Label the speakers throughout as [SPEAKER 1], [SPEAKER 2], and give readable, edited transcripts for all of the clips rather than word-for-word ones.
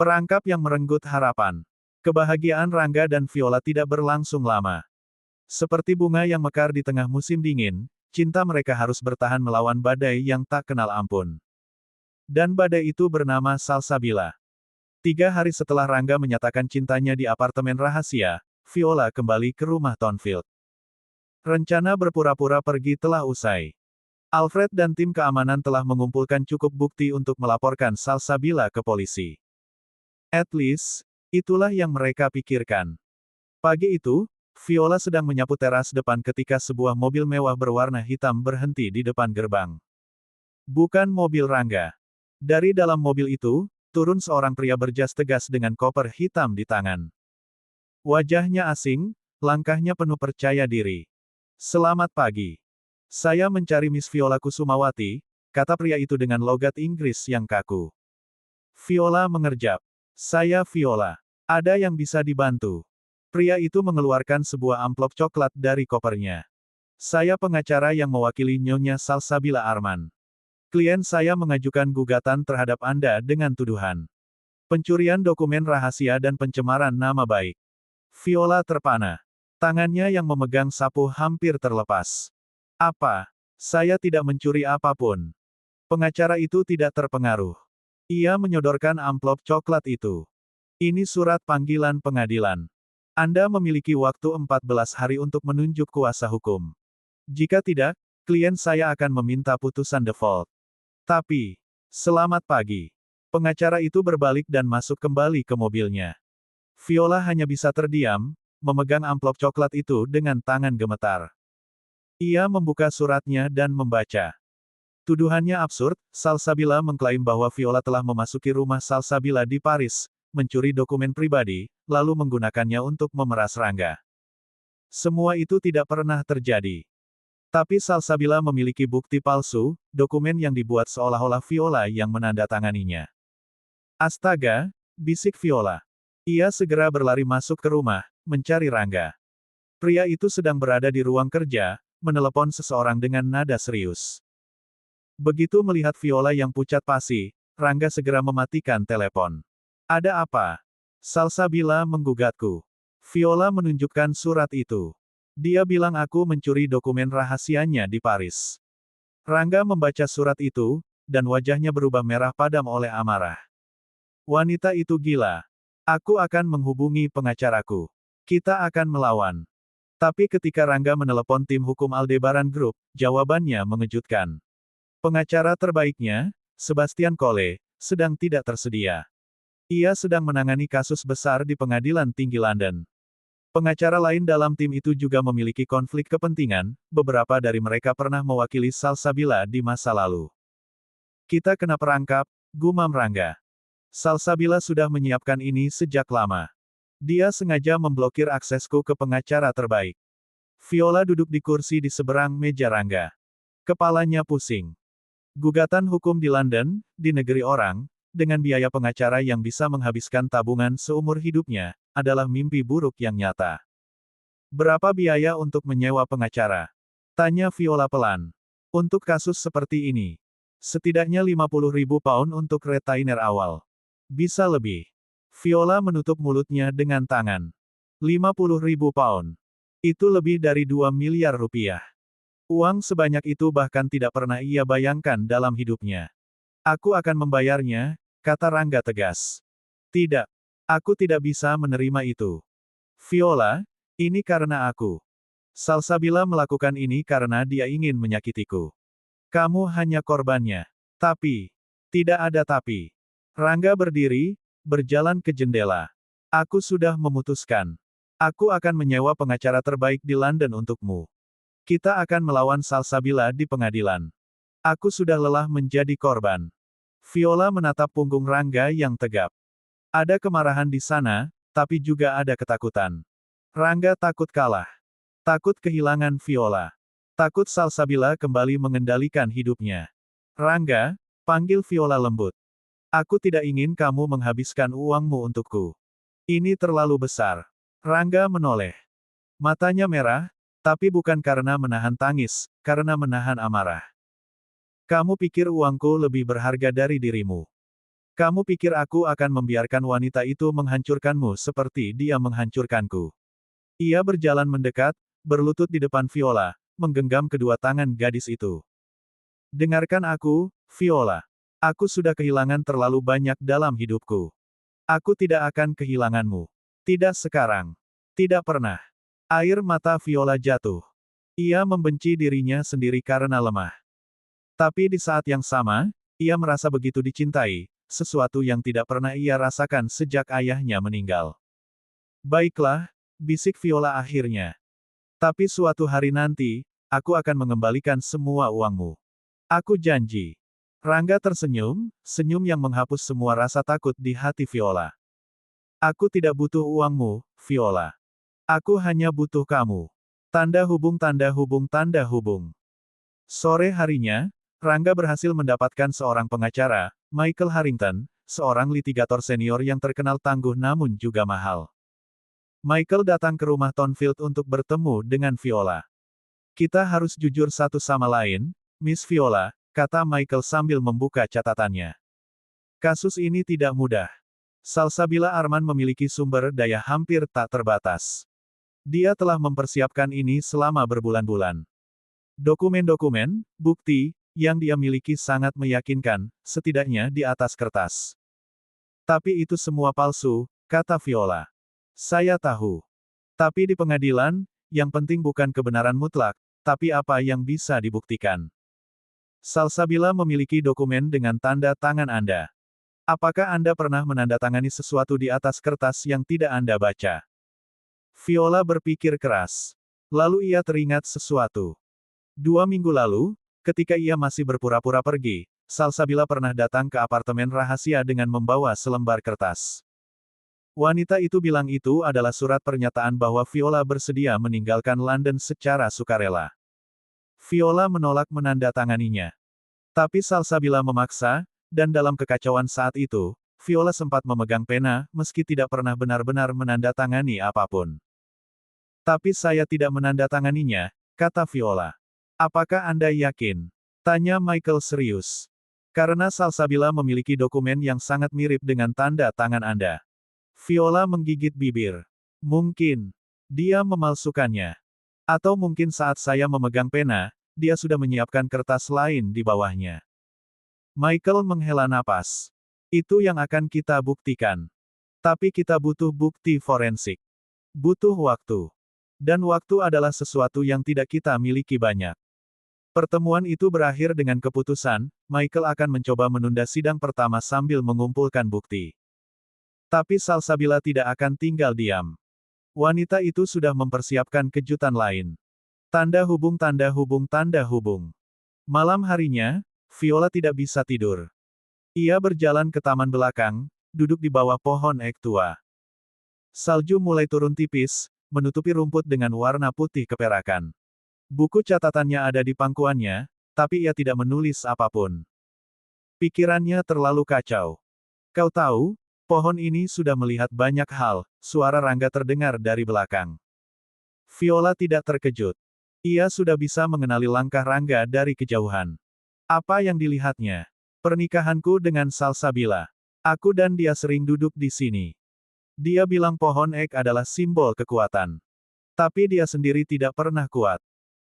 [SPEAKER 1] Perangkap yang merenggut harapan. Kebahagiaan Rangga dan Viola tidak berlangsung lama. Seperti bunga yang mekar di tengah musim dingin, cinta mereka harus bertahan melawan badai yang tak kenal ampun. Dan badai itu bernama Salsabila. 3 hari setelah Rangga menyatakan cintanya di apartemen rahasia, Viola kembali ke rumah Thornfield. Rencana berpura-pura pergi telah usai. Alfred dan tim keamanan telah mengumpulkan cukup bukti untuk melaporkan Salsabila ke polisi. At least, itulah yang mereka pikirkan. Pagi itu, Viola sedang menyapu teras depan ketika sebuah mobil mewah berwarna hitam berhenti di depan gerbang. Bukan mobil Rangga. Dari dalam mobil itu, turun seorang pria berjas tegas dengan koper hitam di tangan. Wajahnya asing, langkahnya penuh percaya diri. Selamat pagi. Saya mencari Miss Viola Kusumawati, kata pria itu dengan logat Inggris yang kaku. Viola mengerjap. Saya Viola. Ada yang bisa dibantu. Pria itu mengeluarkan sebuah amplop coklat dari kopernya. Saya pengacara yang mewakili Nyonya Salsabila Arman. Klien saya mengajukan gugatan terhadap Anda dengan tuduhan pencurian dokumen rahasia dan pencemaran nama baik. Viola terpana. Tangannya yang memegang sapu hampir terlepas. Apa? Saya tidak mencuri apapun. Pengacara itu tidak terpengaruh. Ia menyodorkan amplop coklat itu. Ini surat panggilan pengadilan. Anda memiliki waktu 14 hari untuk menunjuk kuasa hukum. Jika tidak, klien saya akan meminta putusan default. Tapi, selamat pagi. Pengacara itu berbalik dan masuk kembali ke mobilnya. Viola hanya bisa terdiam, memegang amplop coklat itu dengan tangan gemetar. Ia membuka suratnya dan membaca. Tuduhannya absurd, Salsabila mengklaim bahwa Viola telah memasuki rumah Salsabila di Paris, mencuri dokumen pribadi, lalu menggunakannya untuk memeras Rangga. Semua itu tidak pernah terjadi. Tapi Salsabila memiliki bukti palsu, dokumen yang dibuat seolah-olah Viola yang menandatanganinya. Astaga, bisik Viola. Ia segera berlari masuk ke rumah, mencari Rangga. Pria itu sedang berada di ruang kerja, menelepon seseorang dengan nada serius. Begitu melihat Viola yang pucat pasi, Rangga segera mematikan telepon. Ada apa? Salsabila menggugatku. Viola menunjukkan surat itu. Dia bilang aku mencuri dokumen rahasianya di Paris. Rangga membaca surat itu, dan wajahnya berubah merah padam oleh amarah. Wanita itu gila. Aku akan menghubungi pengacaraku. Kita akan melawan. Tapi ketika Rangga menelepon tim hukum Aldebaran Group, jawabannya mengejutkan. Pengacara terbaiknya, Sebastian Cole, sedang tidak tersedia. Ia sedang menangani kasus besar di Pengadilan Tinggi London. Pengacara lain dalam tim itu juga memiliki konflik kepentingan, beberapa dari mereka pernah mewakili Salsabila di masa lalu. Kita kena perangkap, gumam Rangga. Salsabila sudah menyiapkan ini sejak lama. Dia sengaja memblokir aksesku ke pengacara terbaik. Viola duduk di kursi di seberang meja Rangga. Kepalanya pusing. Gugatan hukum di London, di negeri orang, dengan biaya pengacara yang bisa menghabiskan tabungan seumur hidupnya, adalah mimpi buruk yang nyata. Berapa biaya untuk menyewa pengacara? Tanya Viola pelan. Untuk kasus seperti ini. Setidaknya 50.000 pound untuk retainer awal. Bisa lebih. Viola menutup mulutnya dengan tangan. 50.000 pound. Itu lebih dari 2 miliar rupiah. Uang sebanyak itu bahkan tidak pernah ia bayangkan dalam hidupnya. Aku akan membayarnya, kata Rangga tegas. Tidak. Aku tidak bisa menerima itu. Viola, ini karena aku. Salsabila melakukan ini karena dia ingin menyakitiku. Kamu hanya korbannya. Tapi. Tidak ada tapi. Rangga berdiri, berjalan ke jendela. Aku sudah memutuskan. Aku akan menyewa pengacara terbaik di London untukmu. Kita akan melawan Salsabila di pengadilan. Aku sudah lelah menjadi korban. Viola menatap punggung Rangga yang tegap. Ada kemarahan di sana, tapi juga ada ketakutan. Rangga takut kalah. Takut kehilangan Viola. Takut Salsabila kembali mengendalikan hidupnya. Rangga, panggil Viola lembut. Aku tidak ingin kamu menghabiskan uangmu untukku. Ini terlalu besar. Rangga menoleh. Matanya merah, tapi bukan karena menahan tangis, karena menahan amarah. Kamu pikir uangku lebih berharga dari dirimu. Kamu pikir aku akan membiarkan wanita itu menghancurkanmu seperti dia menghancurkanku? Ia berjalan mendekat, berlutut di depan Viola, menggenggam kedua tangan gadis itu. Dengarkan aku, Viola. Aku sudah kehilangan terlalu banyak dalam hidupku. Aku tidak akan kehilanganmu. Tidak sekarang. Tidak pernah. Air mata Viola jatuh. Ia membenci dirinya sendiri karena lemah. Tapi di saat yang sama, ia merasa begitu dicintai, sesuatu yang tidak pernah ia rasakan sejak ayahnya meninggal. Baiklah, bisik Viola akhirnya. Tapi suatu hari nanti, aku akan mengembalikan semua uangmu. Aku janji. Rangga tersenyum, senyum yang menghapus semua rasa takut di hati Viola. Aku tidak butuh uangmu, Viola. Aku hanya butuh kamu. Tanda hubung tanda hubung tanda hubung. Sore harinya, Rangga berhasil mendapatkan seorang pengacara, Michael Harrington, seorang litigator senior yang terkenal tangguh namun juga mahal. Michael datang ke rumah Tonfield untuk bertemu dengan Viola. Kita harus jujur satu sama lain, Miss Viola, kata Michael sambil membuka catatannya. Kasus ini tidak mudah. Salsabila Arman memiliki sumber daya hampir tak terbatas. Dia telah mempersiapkan ini selama berbulan-bulan. Dokumen-dokumen, bukti, yang dia miliki sangat meyakinkan, setidaknya di atas kertas. Tapi itu semua palsu, kata Viola. Saya tahu. Tapi di pengadilan, yang penting bukan kebenaran mutlak, tapi apa yang bisa dibuktikan. Salsabila memiliki dokumen dengan tanda tangan Anda. Apakah Anda pernah menandatangani sesuatu di atas kertas yang tidak Anda baca? Viola berpikir keras. Lalu ia teringat sesuatu. 2 minggu lalu, ketika ia masih berpura-pura pergi, Salsabila pernah datang ke apartemen rahasia dengan membawa selembar kertas. Wanita itu bilang itu adalah surat pernyataan bahwa Viola bersedia meninggalkan London secara sukarela. Viola menolak menandatanganinya. Tapi Salsabila memaksa, dan dalam kekacauan saat itu, Viola sempat memegang pena, meski tidak pernah benar-benar menandatangani apapun. Tapi saya tidak menandatanganinya, kata Viola. Apakah Anda yakin? Tanya Michael serius. Karena Salsabila memiliki dokumen yang sangat mirip dengan tanda tangan Anda. Viola menggigit bibir. Mungkin. Dia memalsukannya. Atau mungkin saat saya memegang pena, dia sudah menyiapkan kertas lain di bawahnya. Michael menghela napas. Itu yang akan kita buktikan. Tapi kita butuh bukti forensik. Butuh waktu. Dan waktu adalah sesuatu yang tidak kita miliki banyak. Pertemuan itu berakhir dengan keputusan, Michael akan mencoba menunda sidang pertama sambil mengumpulkan bukti. Tapi Salsabila tidak akan tinggal diam. Wanita itu sudah mempersiapkan kejutan lain. Tanda hubung tanda hubung tanda hubung. Malam harinya, Viola tidak bisa tidur. Ia berjalan ke taman belakang, duduk di bawah pohon ek tua. Salju mulai turun tipis, menutupi rumput dengan warna putih keperakan. Buku catatannya ada di pangkuannya, tapi ia tidak menulis apapun. Pikirannya terlalu kacau. Kau tahu, pohon ini sudah melihat banyak hal, suara Rangga terdengar dari belakang. Viola tidak terkejut. Ia sudah bisa mengenali langkah Rangga dari kejauhan. Apa yang dilihatnya? Pernikahanku dengan Salsabila. Aku dan dia sering duduk di sini. Dia bilang pohon ek adalah simbol kekuatan. Tapi dia sendiri tidak pernah kuat.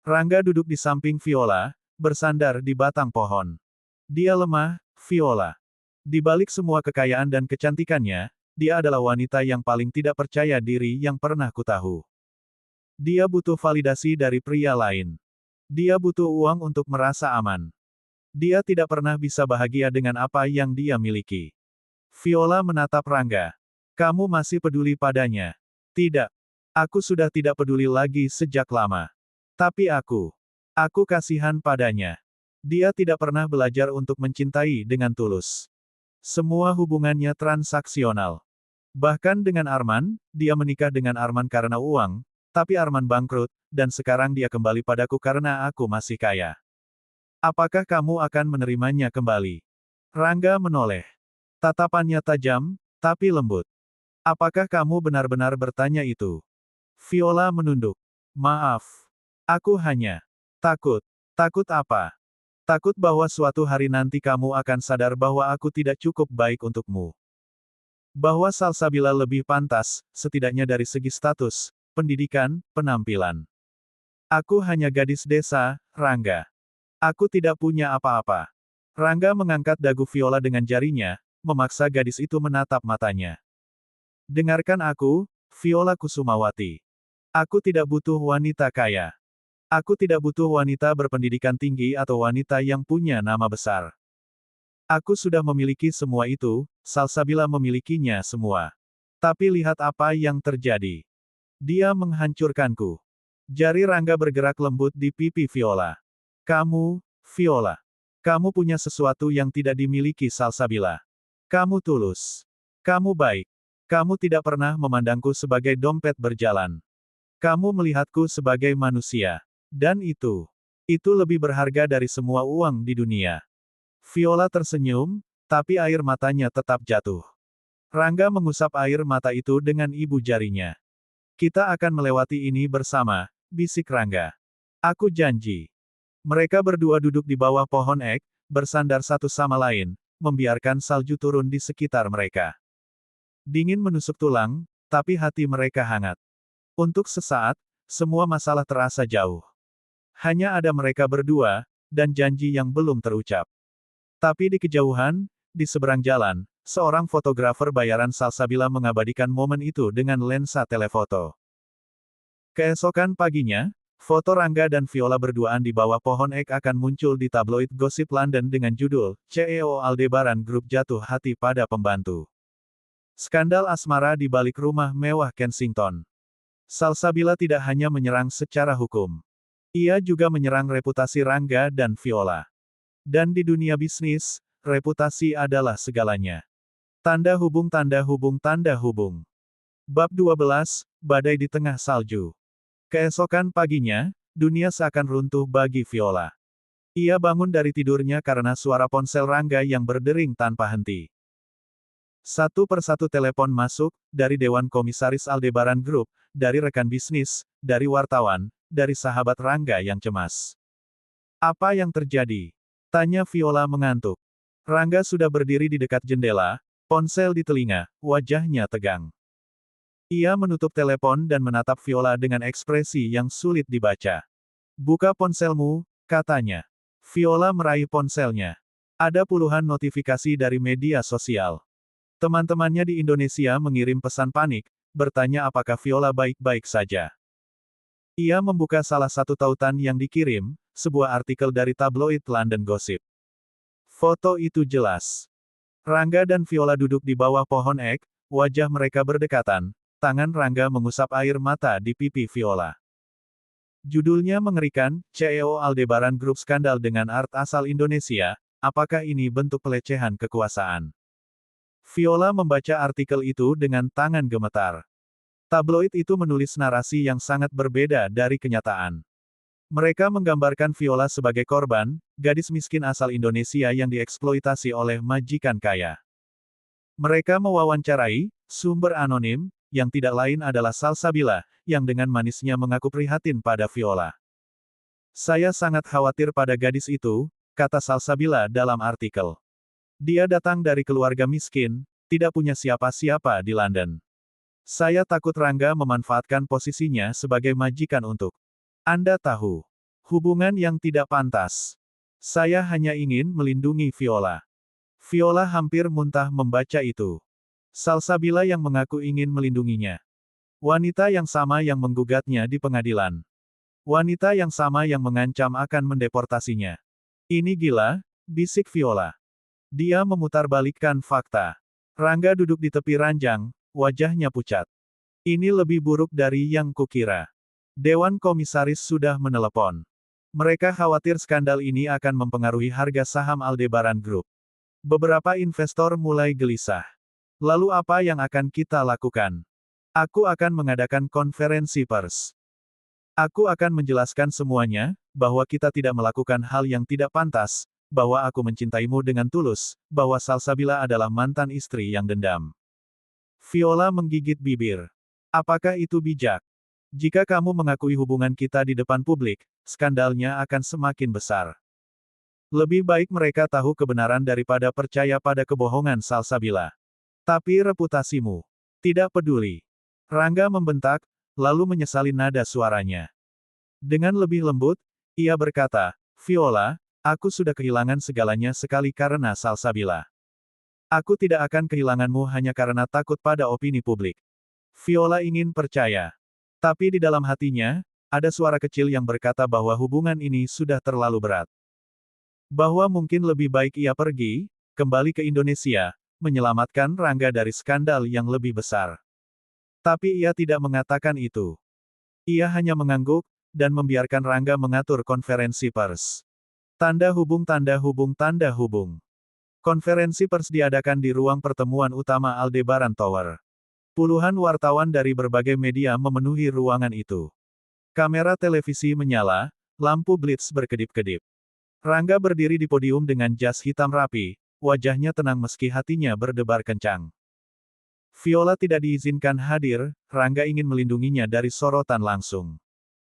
[SPEAKER 1] Rangga duduk di samping Viola, bersandar di batang pohon. Dia lemah, Viola. Di balik semua kekayaan dan kecantikannya, dia adalah wanita yang paling tidak percaya diri yang pernah kutahu. Dia butuh validasi dari pria lain. Dia butuh uang untuk merasa aman. Dia tidak pernah bisa bahagia dengan apa yang dia miliki. Viola menatap Rangga. Kamu masih peduli padanya? Tidak. Aku sudah tidak peduli lagi sejak lama. Tapi aku kasihan padanya. Dia tidak pernah belajar untuk mencintai dengan tulus. Semua hubungannya transaksional. Bahkan dengan Arman, dia menikah dengan Arman karena uang, tapi Arman bangkrut, dan sekarang dia kembali padaku karena aku masih kaya. Apakah kamu akan menerimanya kembali? Rangga menoleh. Tatapannya tajam, tapi lembut. Apakah kamu benar-benar bertanya itu? Viola menunduk. Maaf. Aku hanya takut. Takut apa? Takut bahwa suatu hari nanti kamu akan sadar bahwa aku tidak cukup baik untukmu. Bahwa Salsabila lebih pantas, setidaknya dari segi status, pendidikan, penampilan. Aku hanya gadis desa, Rangga. Aku tidak punya apa-apa. Rangga mengangkat dagu Viola dengan jarinya, memaksa gadis itu menatap matanya. Dengarkan aku, Viola Kusumawati. Aku tidak butuh wanita kaya. Aku tidak butuh wanita berpendidikan tinggi atau wanita yang punya nama besar. Aku sudah memiliki semua itu, Salsabila memilikinya semua. Tapi lihat apa yang terjadi. Dia menghancurkanku. Jari Rangga bergerak lembut di pipi Viola. Kamu, Viola. Kamu punya sesuatu yang tidak dimiliki Salsabila. Kamu tulus. Kamu baik. Kamu tidak pernah memandangku sebagai dompet berjalan. Kamu melihatku sebagai manusia. Dan itu lebih berharga dari semua uang di dunia. Viola tersenyum, tapi air matanya tetap jatuh. Rangga mengusap air mata itu dengan ibu jarinya. Kita akan melewati ini bersama, bisik Rangga. Aku janji. Mereka berdua duduk di bawah pohon ek, bersandar satu sama lain, membiarkan salju turun di sekitar mereka. Dingin menusuk tulang, tapi hati mereka hangat. Untuk sesaat, semua masalah terasa jauh. Hanya ada mereka berdua, dan janji yang belum terucap. Tapi di kejauhan, di seberang jalan, seorang fotografer bayaran Salsabila mengabadikan momen itu dengan lensa telefoto. Keesokan paginya, foto Rangga dan Viola berduaan di bawah pohon ek akan muncul di tabloid Gosip London dengan judul, CEO Aldebaran Group jatuh hati pada pembantu. Skandal asmara di balik rumah mewah Kensington. Salsabila tidak hanya menyerang secara hukum. Ia juga menyerang reputasi Rangga dan Viola. Dan di dunia bisnis, reputasi adalah segalanya. Tanda hubung tanda hubung tanda hubung. Bab 12, Badai di Tengah Salju. Keesokan paginya, dunia seakan runtuh bagi Viola. Ia bangun dari tidurnya karena suara ponsel Rangga yang berdering tanpa henti. Satu persatu telepon masuk, dari Dewan Komisaris Aldebaran Group, dari rekan bisnis, dari wartawan, dari sahabat Rangga yang cemas. Apa yang terjadi? Tanya Viola mengantuk. Rangga sudah berdiri di dekat jendela, ponsel di telinga, wajahnya tegang. Ia menutup telepon dan menatap Viola dengan ekspresi yang sulit dibaca. Buka ponselmu, katanya. Viola meraih ponselnya. Ada puluhan notifikasi dari media sosial. Teman-temannya di Indonesia mengirim pesan panik, bertanya apakah Viola baik-baik saja. Ia membuka salah satu tautan yang dikirim, sebuah artikel dari tabloid London Gossip. Foto itu jelas. Rangga dan Viola duduk di bawah pohon ek, wajah mereka berdekatan, tangan Rangga mengusap air mata di pipi Viola. Judulnya mengerikan, CEO Aldebaran Group skandal dengan art asal Indonesia, apakah ini bentuk pelecehan kekuasaan? Viola membaca artikel itu dengan tangan gemetar. Tabloid itu menulis narasi yang sangat berbeda dari kenyataan. Mereka menggambarkan Viola sebagai korban, gadis miskin asal Indonesia yang dieksploitasi oleh majikan kaya. Mereka mewawancarai sumber anonim, yang tidak lain adalah Salsabila, yang dengan manisnya mengaku prihatin pada Viola. Saya sangat khawatir pada gadis itu, kata Salsabila dalam artikel. Dia datang dari keluarga miskin, tidak punya siapa-siapa di London. Saya takut Rangga memanfaatkan posisinya sebagai majikan untuk Anda tahu. Hubungan yang tidak pantas. Saya hanya ingin melindungi Viola. Viola hampir muntah membaca itu. Salsabila yang mengaku ingin melindunginya. Wanita yang sama yang menggugatnya di pengadilan. Wanita yang sama yang mengancam akan mendeportasinya. Ini gila, bisik Viola. Dia memutarbalikkan fakta. Rangga duduk di tepi ranjang, wajahnya pucat. Ini lebih buruk dari yang kukira. Dewan Komisaris sudah menelepon. Mereka khawatir skandal ini akan mempengaruhi harga saham Aldebaran Group. Beberapa investor mulai gelisah. Lalu apa yang akan kita lakukan? Aku akan mengadakan konferensi pers. Aku akan menjelaskan semuanya, bahwa kita tidak melakukan hal yang tidak pantas, bahwa aku mencintaimu dengan tulus, bahwa Salsabila adalah mantan istri yang dendam. Viola menggigit bibir. Apakah itu bijak? Jika kamu mengakui hubungan kita di depan publik, skandalnya akan semakin besar. Lebih baik mereka tahu kebenaran daripada percaya pada kebohongan Salsabila. Tapi reputasimu. Tidak peduli. Rangga membentak, lalu menyesali nada suaranya. Dengan lebih lembut, ia berkata, Viola, aku sudah kehilangan segalanya sekali karena Salsabila. Aku tidak akan kehilanganmu hanya karena takut pada opini publik. Viola ingin percaya. Tapi di dalam hatinya, ada suara kecil yang berkata bahwa hubungan ini sudah terlalu berat. Bahwa mungkin lebih baik ia pergi, kembali ke Indonesia, menyelamatkan Rangga dari skandal yang lebih besar. Tapi ia tidak mengatakan itu. Ia hanya mengangguk, dan membiarkan Rangga mengatur konferensi pers. Tanda hubung tanda hubung tanda hubung. Konferensi pers diadakan di ruang pertemuan utama Aldebaran Tower. Puluhan wartawan dari berbagai media memenuhi ruangan itu. Kamera televisi menyala, lampu blitz berkedip-kedip. Rangga berdiri di podium dengan jas hitam rapi, wajahnya tenang meski hatinya berdebar kencang. Viola tidak diizinkan hadir, Rangga ingin melindunginya dari sorotan langsung.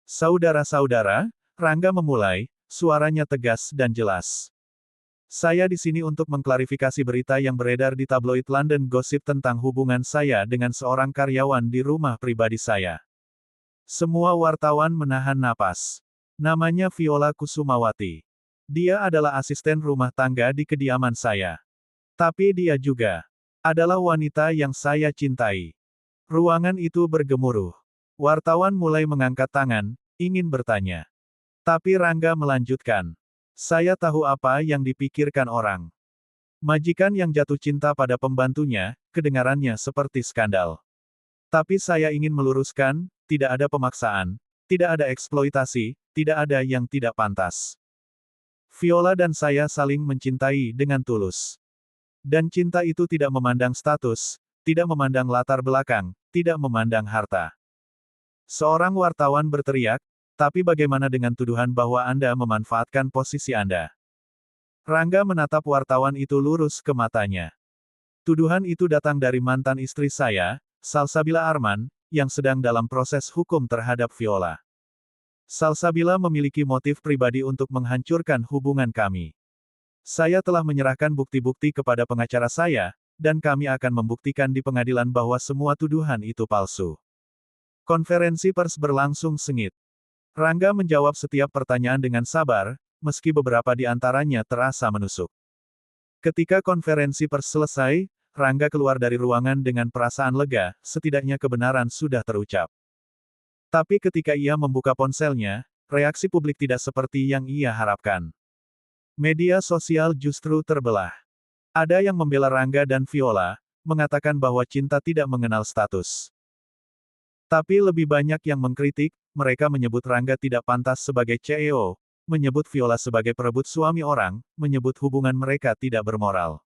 [SPEAKER 1] Saudara-saudara, Rangga memulai, suaranya tegas dan jelas. Saya di sini untuk mengklarifikasi berita yang beredar di tabloid London Gossip tentang hubungan saya dengan seorang karyawan di rumah pribadi saya. Semua wartawan menahan napas. Namanya Viola Kusumawati. Dia adalah asisten rumah tangga di kediaman saya. Tapi dia juga adalah wanita yang saya cintai. Ruangan itu bergemuruh. Wartawan mulai mengangkat tangan, ingin bertanya. Tapi Rangga melanjutkan. Saya tahu apa yang dipikirkan orang. Majikan yang jatuh cinta pada pembantunya, kedengarannya seperti skandal. Tapi saya ingin meluruskan, tidak ada pemaksaan, tidak ada eksploitasi, tidak ada yang tidak pantas. Viola dan saya saling mencintai dengan tulus. Dan cinta itu tidak memandang status, tidak memandang latar belakang, tidak memandang harta. Seorang wartawan berteriak, tapi bagaimana dengan tuduhan bahwa Anda memanfaatkan posisi Anda? Rangga menatap wartawan itu lurus ke matanya. Tuduhan itu datang dari mantan istri saya, Salsabila Arman, yang sedang dalam proses hukum terhadap Viola. Salsabila memiliki motif pribadi untuk menghancurkan hubungan kami. Saya telah menyerahkan bukti-bukti kepada pengacara saya, dan kami akan membuktikan di pengadilan bahwa semua tuduhan itu palsu. Konferensi pers berlangsung sengit. Rangga menjawab setiap pertanyaan dengan sabar, meski beberapa di antaranya terasa menusuk. Ketika konferensi pers selesai, Rangga keluar dari ruangan dengan perasaan lega, setidaknya kebenaran sudah terucap. Tapi ketika ia membuka ponselnya, reaksi publik tidak seperti yang ia harapkan. Media sosial justru terbelah. Ada yang membela Rangga dan Viola, mengatakan bahwa cinta tidak mengenal status. Tapi lebih banyak yang mengkritik, mereka menyebut Rangga tidak pantas sebagai CEO, menyebut Viola sebagai perebut suami orang, menyebut hubungan mereka tidak bermoral.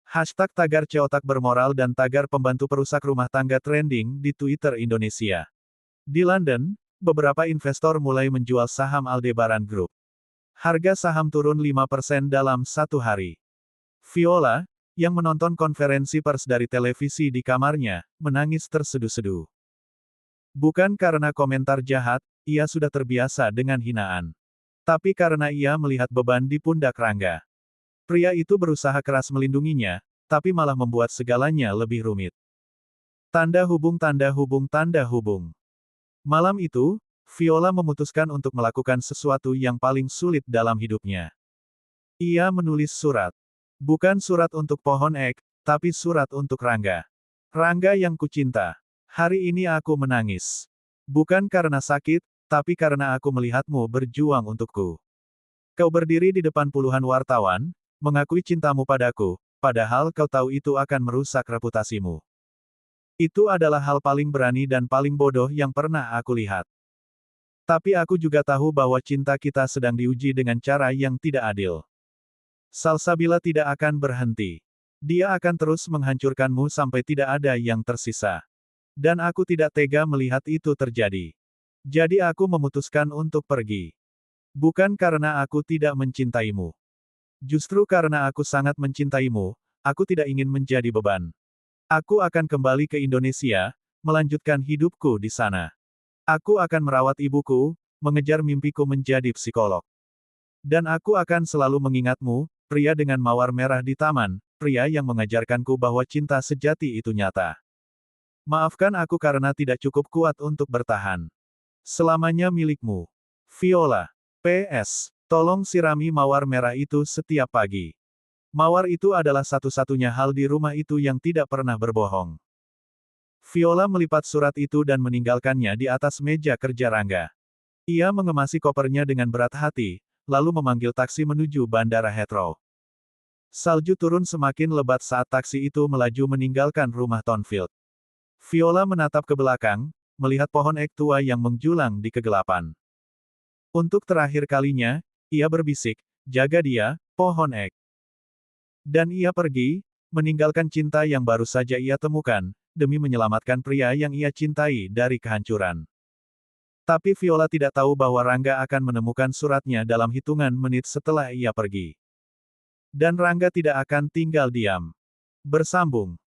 [SPEAKER 1] Hashtag tagar ceotak bermoral dan tagar pembantu perusak rumah tangga trending di Twitter Indonesia. Di London, beberapa investor mulai menjual saham Aldebaran Group. Harga saham turun 5% dalam satu hari. Viola, yang menonton konferensi pers dari televisi di kamarnya, menangis terseduh-seduh. Bukan karena komentar jahat, ia sudah terbiasa dengan hinaan. Tapi karena ia melihat beban di pundak Rangga. Pria itu berusaha keras melindunginya, tapi malah membuat segalanya lebih rumit. Tanda hubung tanda hubung tanda hubung. Malam itu, Viola memutuskan untuk melakukan sesuatu yang paling sulit dalam hidupnya. Ia menulis surat. Bukan surat untuk pohon ek, tapi surat untuk Rangga. Rangga yang kucinta. Hari ini aku menangis. Bukan karena sakit, tapi karena aku melihatmu berjuang untukku. Kau berdiri di depan puluhan wartawan, mengakui cintamu padaku, padahal kau tahu itu akan merusak reputasimu. Itu adalah hal paling berani dan paling bodoh yang pernah aku lihat. Tapi aku juga tahu bahwa cinta kita sedang diuji dengan cara yang tidak adil. Salsabila tidak akan berhenti. Dia akan terus menghancurkanmu sampai tidak ada yang tersisa. Dan aku tidak tega melihat itu terjadi. Jadi aku memutuskan untuk pergi. Bukan karena aku tidak mencintaimu. Justru karena aku sangat mencintaimu, aku tidak ingin menjadi beban. Aku akan kembali ke Indonesia, melanjutkan hidupku di sana. Aku akan merawat ibuku, mengejar mimpiku menjadi psikolog. Dan aku akan selalu mengingatmu, pria dengan mawar merah di taman, pria yang mengajarkanku bahwa cinta sejati itu nyata. Maafkan aku karena tidak cukup kuat untuk bertahan. Selamanya milikmu. Viola. PS. Tolong sirami mawar merah itu setiap pagi. Mawar itu adalah satu-satunya hal di rumah itu yang tidak pernah berbohong. Viola melipat surat itu dan meninggalkannya di atas meja kerja Rangga. Ia mengemasi kopernya dengan berat hati, lalu memanggil taksi menuju Bandara Heathrow. Salju turun semakin lebat saat taksi itu melaju meninggalkan rumah Tonfield. Viola menatap ke belakang, melihat pohon ek tua yang menjulang di kegelapan. Untuk terakhir kalinya, ia berbisik, "Jaga dia, pohon ek." Dan ia pergi, meninggalkan cinta yang baru saja ia temukan, demi menyelamatkan pria yang ia cintai dari kehancuran. Tapi Viola tidak tahu bahwa Rangga akan menemukan suratnya dalam hitungan menit setelah ia pergi. Dan Rangga tidak akan tinggal diam. Bersambung.